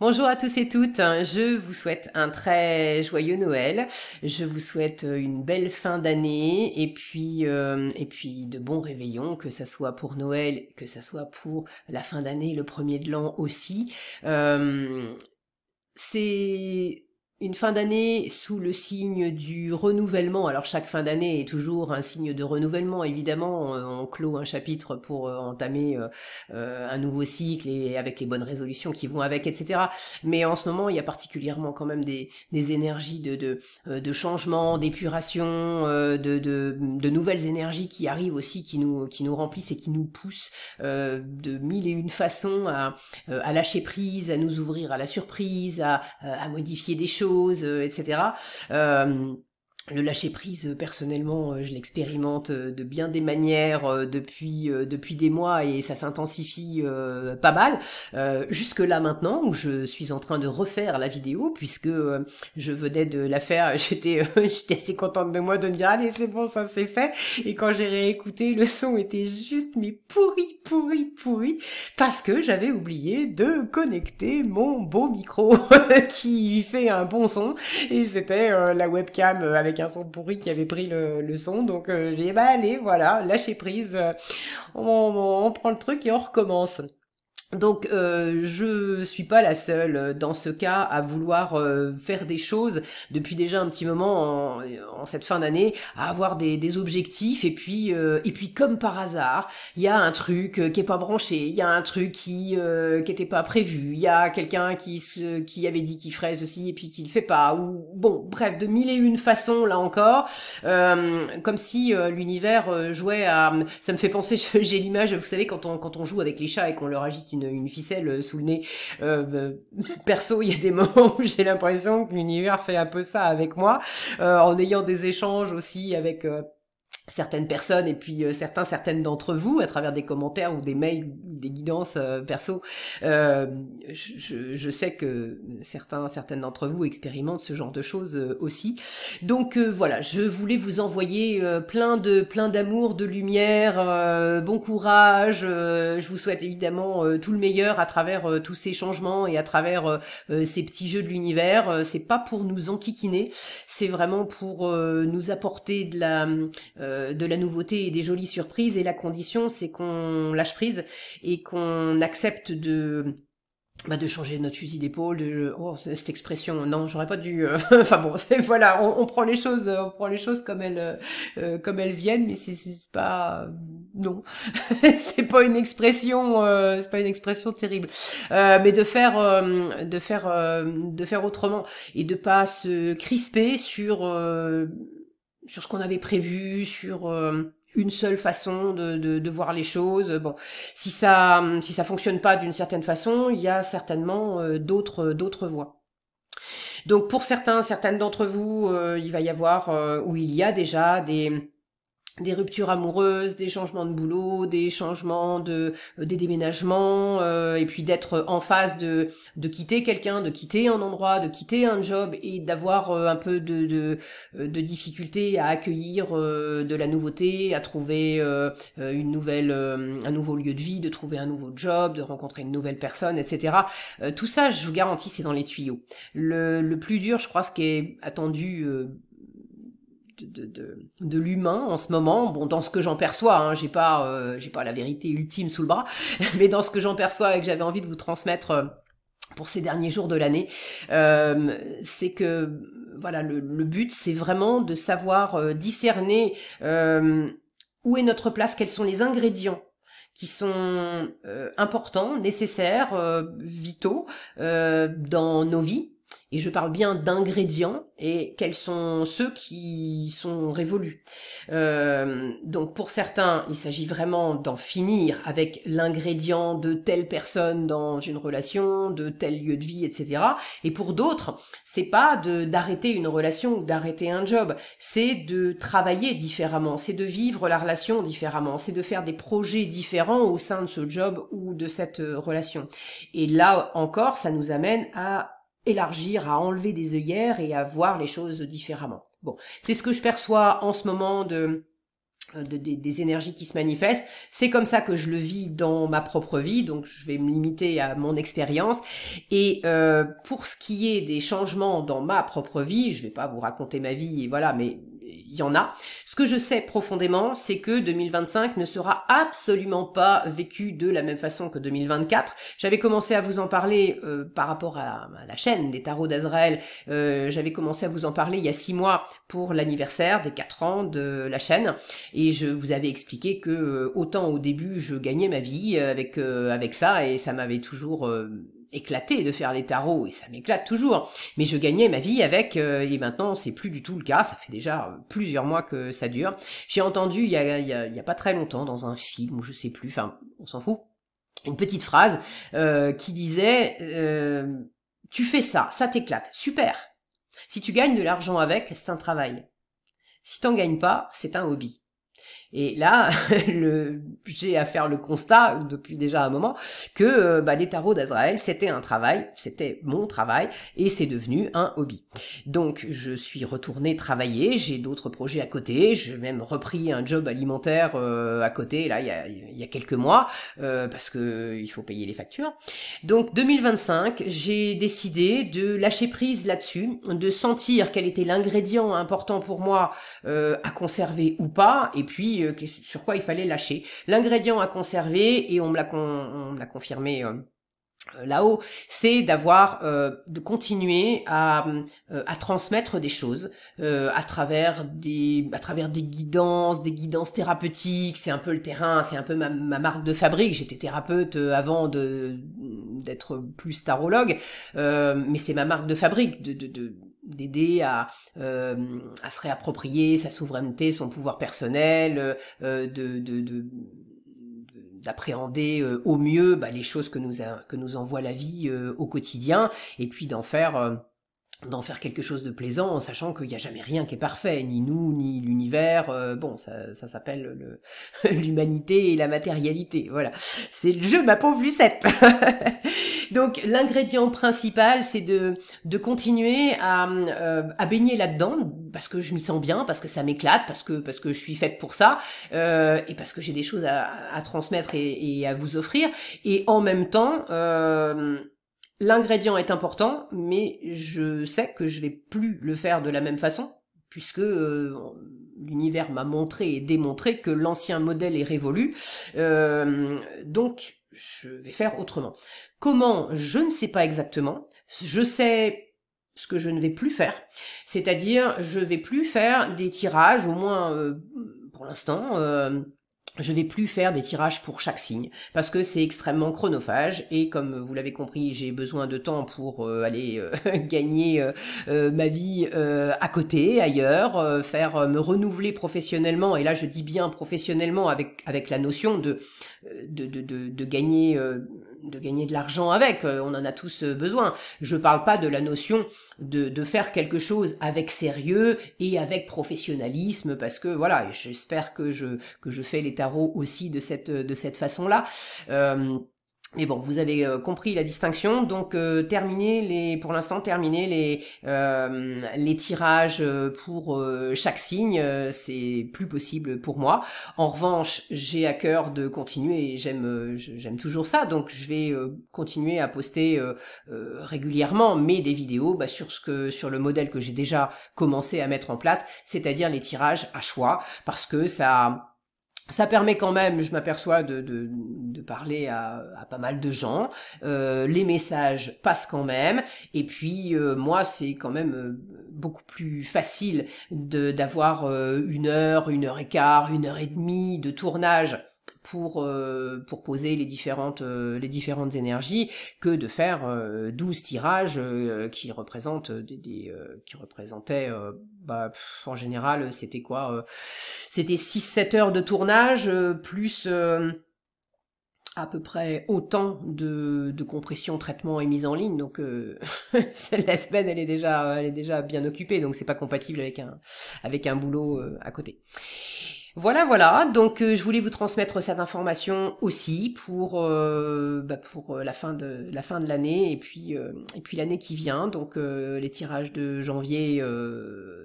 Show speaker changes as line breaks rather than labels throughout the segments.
Bonjour à tous et toutes, je vous souhaite un très joyeux Noël, je vous souhaite une belle fin d'année et puis de bons réveillons, que ça soit pour Noël, que ça soit pour la fin d'année, le premier de l'an aussi. Euh, c'est une fin d'année sous le signe du renouvellement. Alors chaque fin d'année est toujours un signe de renouvellement, évidemment. On clôt un chapitre pour entamer un nouveau cycle et avec les bonnes résolutions qui vont avec, etc. Mais en ce moment, il y a particulièrement quand même des énergies de changement, d'épuration, de nouvelles énergies qui arrivent aussi, qui nous remplissent et qui nous poussent de mille et une façons à lâcher prise, à nous ouvrir à la surprise, à modifier des choses, etc. Le lâcher prise, personnellement, je l'expérimente de bien des manières depuis des mois et ça s'intensifie pas mal. Jusque là maintenant, où je suis en train de refaire la vidéo, puisque je venais de la faire, j'étais assez contente de moi de me dire allez c'est bon, ça c'est fait. Et quand j'ai réécouté, le son était juste mais pourri, parce que j'avais oublié de connecter mon beau micro qui fait un bon son. Et c'était la webcam avec un son pourri qui avait pris le son. Donc j'ai dit bah allez, voilà, lâcher prise, on prend le truc et on recommence. Donc je suis pas la seule dans ce cas à vouloir faire des choses depuis déjà un petit moment en cette fin d'année, à avoir des objectifs et puis comme par hasard il y a un truc qui est pas branché, il y a un truc qui était pas prévu, il y a quelqu'un qui avait dit qu'il ferait ceci et puis qui le fait pas, ou bon bref de mille et une façons là encore, comme si l'univers jouait à, ça me fait penser, j'ai l'image, vous savez quand on joue avec les chats et qu'on leur agite une ficelle sous le nez. Perso, il y a des moments où j'ai l'impression que l'univers fait un peu ça avec moi, en ayant des échanges aussi avec certaines personnes et puis certaines d'entre vous à travers des commentaires ou des mails ou des guidances perso. Je sais que certaines d'entre vous expérimentent ce genre de choses aussi. Donc voilà, je voulais vous envoyer plein d'amour, de lumière, bon courage. Je vous souhaite évidemment tout le meilleur à travers tous ces changements et à travers ces petits jeux de l'univers. C'est pas pour nous enquiquiner, c'est vraiment pour nous apporter de la nouveauté et des jolies surprises, et la condition c'est qu'on lâche prise et qu'on accepte de changer notre fusil d'épaule, cette expression, non, j'aurais pas dû, enfin bon, voilà, on prend les choses comme elles viennent, mais c'est pas, non, c'est pas une expression terrible, mais de faire autrement et de pas se crisper sur ce qu'on avait prévu, sur une seule façon de voir les choses. Bon, si ça fonctionne pas d'une certaine façon, il y a certainement d'autres voies. Donc pour certaines d'entre vous, il va y avoir ou il y a déjà des ruptures amoureuses, des changements de boulot, des déménagements, et puis d'être en phase de quitter quelqu'un, de quitter un endroit, de quitter un job et d'avoir un peu de difficulté à accueillir de la nouveauté, à trouver un nouveau lieu de vie, de trouver un nouveau job, de rencontrer une nouvelle personne, etc. Tout ça, je vous garantis, c'est dans les tuyaux. Le plus dur, je crois, ce qui est attendu de l'humain en ce moment, bon dans ce que j'en perçois, hein, j'ai pas la vérité ultime sous le bras, mais dans ce que j'en perçois et que j'avais envie de vous transmettre pour ces derniers jours de l'année, c'est que voilà, le but c'est vraiment de savoir discerner où est notre place, quels sont les ingrédients qui sont importants, nécessaires, vitaux dans nos vies. Et je parle bien d'ingrédients et quels sont ceux qui sont révolus. Donc pour certains, il s'agit vraiment d'en finir avec l'ingrédient de telle personne dans une relation, de tel lieu de vie, etc. Et pour d'autres, c'est pas d'arrêter une relation ou d'arrêter un job, c'est de travailler différemment, c'est de vivre la relation différemment, c'est de faire des projets différents au sein de ce job ou de cette relation. Et là encore, ça nous amène à élargir, à enlever des œillères et à voir les choses différemment. Bon, c'est ce que je perçois en ce moment des énergies qui se manifestent. C'est comme ça que je le vis dans ma propre vie, donc je vais me limiter à mon expérience. Et pour ce qui est des changements dans ma propre vie, je vais pas vous raconter ma vie, et voilà, mais il y en a. Ce que je sais profondément, c'est que 2025 ne sera absolument pas vécu de la même façon que 2024. J'avais commencé à vous en parler par rapport à la chaîne des tarots d'Azraël. J'avais commencé à vous en parler il y a 6 mois pour l'anniversaire des 4 ans de la chaîne. Et je vous avais expliqué que autant au début je gagnais ma vie avec ça, et ça m'avait toujours éclaté de faire les tarots, et ça m'éclate toujours, mais je gagnais ma vie avec, et maintenant c'est plus du tout le cas. Ça fait déjà plusieurs mois que ça dure. J'ai entendu il y a pas très longtemps dans un film, ou je sais plus, enfin on s'en fout, une petite phrase qui disait tu fais ça, ça t'éclate, super. Si tu gagnes de l'argent avec, c'est un travail. Si t'en gagnes pas, c'est un hobby. Et là, j'ai à faire le constat, depuis déjà un moment, que les tarots d'Azraël, c'était un travail, c'était mon travail, et c'est devenu un hobby. Donc, je suis retournée travailler, j'ai d'autres projets à côté, j'ai même repris un job alimentaire à côté, là, il y a quelques mois, parce que il faut payer les factures. Donc, 2025, j'ai décidé de lâcher prise là-dessus, de sentir quel était l'ingrédient important pour moi à conserver ou pas, et puis sur quoi il fallait lâcher. L'ingrédient à conserver, et on me l'a confirmé là-haut, c'est de continuer à transmettre des choses à travers des guidances thérapeutiques. C'est un peu le terrain, c'est un peu ma marque de fabrique. J'étais thérapeute avant d'être plus tarologue, mais c'est ma marque de fabrique d'aider à se réapproprier sa souveraineté, son pouvoir personnel, d'appréhender au mieux les choses que nous envoie la vie au quotidien, et puis d'en faire quelque chose de plaisant, en sachant qu'il n'y a jamais rien qui est parfait, ni nous, ni l'univers. Ça s'appelle l'humanité et la matérialité. Voilà, c'est le jeu, ma pauvre Lucette. Donc l'ingrédient principal, c'est de continuer à baigner là-dedans, parce que je m'y sens bien, parce que ça m'éclate, parce que je suis faite pour ça, et parce que j'ai des choses à transmettre et à vous offrir. Et en même temps, l'ingrédient est important, mais je sais que je vais plus le faire de la même façon, puisque l'univers m'a montré et démontré que l'ancien modèle est révolu. Donc, je vais faire autrement. Comment? Je ne sais pas exactement. Je sais ce que je ne vais plus faire. C'est-à-dire, je vais plus faire des tirages, au moins pour l'instant. Je vais plus faire des tirages pour chaque signe, parce que c'est extrêmement chronophage, et comme vous l'avez compris, j'ai besoin de temps pour aller gagner ma vie à côté, ailleurs, me renouveler professionnellement, et là je dis bien professionnellement avec la notion de gagner de l'argent avec, on en a tous besoin. Je parle pas de la notion de faire quelque chose avec sérieux et avec professionnalisme, parce que voilà, j'espère que je fais les tarots aussi de cette façon-là. Mais bon, vous avez compris la distinction. Donc pour l'instant terminer les tirages pour chaque signe, c'est plus possible pour moi. En revanche, j'ai à cœur de continuer, et j'aime toujours ça, donc je vais continuer à poster régulièrement, mais des vidéos sur le modèle que j'ai déjà commencé à mettre en place, c'est-à-dire les tirages à choix, parce que ça permet quand même, je m'aperçois, de parler à pas mal de gens. Les messages passent quand même. Et puis, moi, c'est quand même beaucoup plus facile d'avoir 1 heure et quart, 1 heure et demie de tournage pour poser les différentes énergies, que de faire 12 tirages qui représentent qui représentaient en général c'était quoi, c'était 6-7 heures de tournage plus à peu près autant de compression, traitement et mise en ligne. Donc la semaine elle est déjà bien occupée, donc c'est pas compatible avec un boulot à côté. Voilà, voilà. Donc, je voulais vous transmettre cette information aussi pour la fin de l'année et puis l'année qui vient. Donc, les tirages de janvier,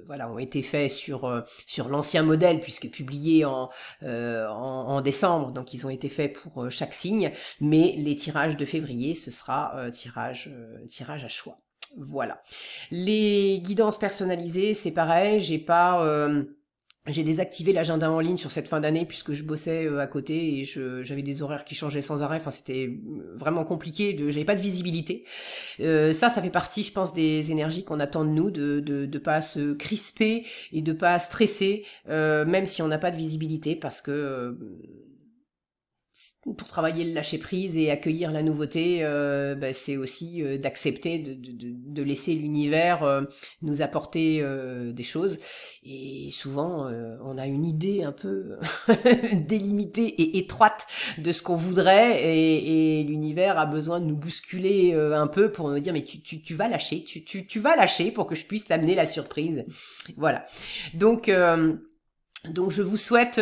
voilà, ont été faits sur l'ancien modèle puisque publié en décembre. Donc, ils ont été faits pour chaque signe. Mais les tirages de février, ce sera tirage à choix. Voilà. Les guidances personnalisées, c'est pareil. J'ai désactivé l'agenda en ligne sur cette fin d'année puisque je bossais à côté et j'avais des horaires qui changeaient sans arrêt. Enfin, c'était vraiment compliqué. J'avais pas de visibilité. Ça fait partie, je pense, des énergies qu'on attend de nous, de pas se crisper et de pas stresser, même si on n'a pas de visibilité, parce que pour travailler le lâcher prise et accueillir la nouveauté, c'est aussi d'accepter de laisser l'univers nous apporter des choses. Et souvent, on a une idée un peu délimitée et étroite de ce qu'on voudrait, et l'univers a besoin de nous bousculer un peu pour nous dire mais tu vas lâcher, tu vas lâcher pour que je puisse t'amener la surprise. Voilà. Donc je vous souhaite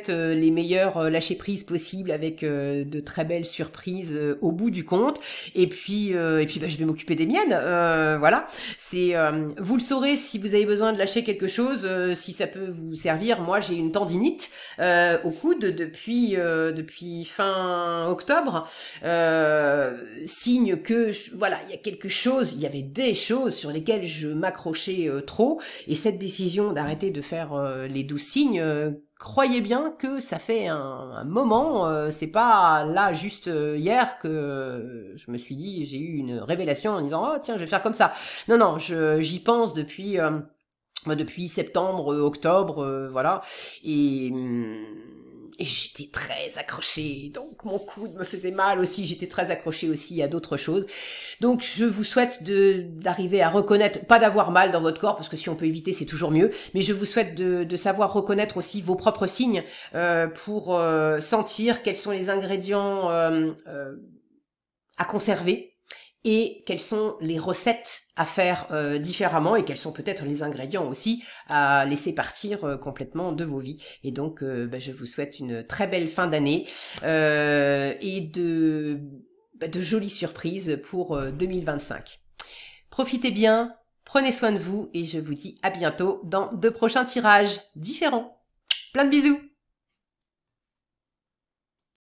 les meilleurs lâcher prise possibles avec de très belles surprises au bout du compte. Et puis je vais m'occuper des miennes. Voilà. Vous le saurez si vous avez besoin de lâcher quelque chose, si ça peut vous servir. Moi j'ai une tendinite au coude depuis fin octobre. Signe que voilà, il y avait des choses sur lesquelles je m'accrochais trop, et cette décision d'arrêter de faire les 12 signes, croyez bien que ça fait un moment, c'est pas là juste hier que je me suis dit, j'ai eu une révélation en disant oh tiens je vais faire comme ça. Non, j'y pense depuis septembre, octobre, voilà, et j'étais très accrochée, donc mon coude me faisait mal aussi, j'étais très accrochée aussi à d'autres choses. Donc je vous souhaite d'arriver à reconnaître, pas d'avoir mal dans votre corps, parce que si on peut éviter c'est toujours mieux, mais je vous souhaite de savoir reconnaître aussi vos propres signes pour sentir quels sont les ingrédients à conserver, et quelles sont les recettes à faire différemment, et quels sont peut-être les ingrédients aussi à laisser partir complètement de vos vies. Et donc je vous souhaite une très belle fin d'année et de jolies surprises pour 2025. Profitez bien, prenez soin de vous, et je vous dis à bientôt dans de prochains tirages différents. Plein de bisous!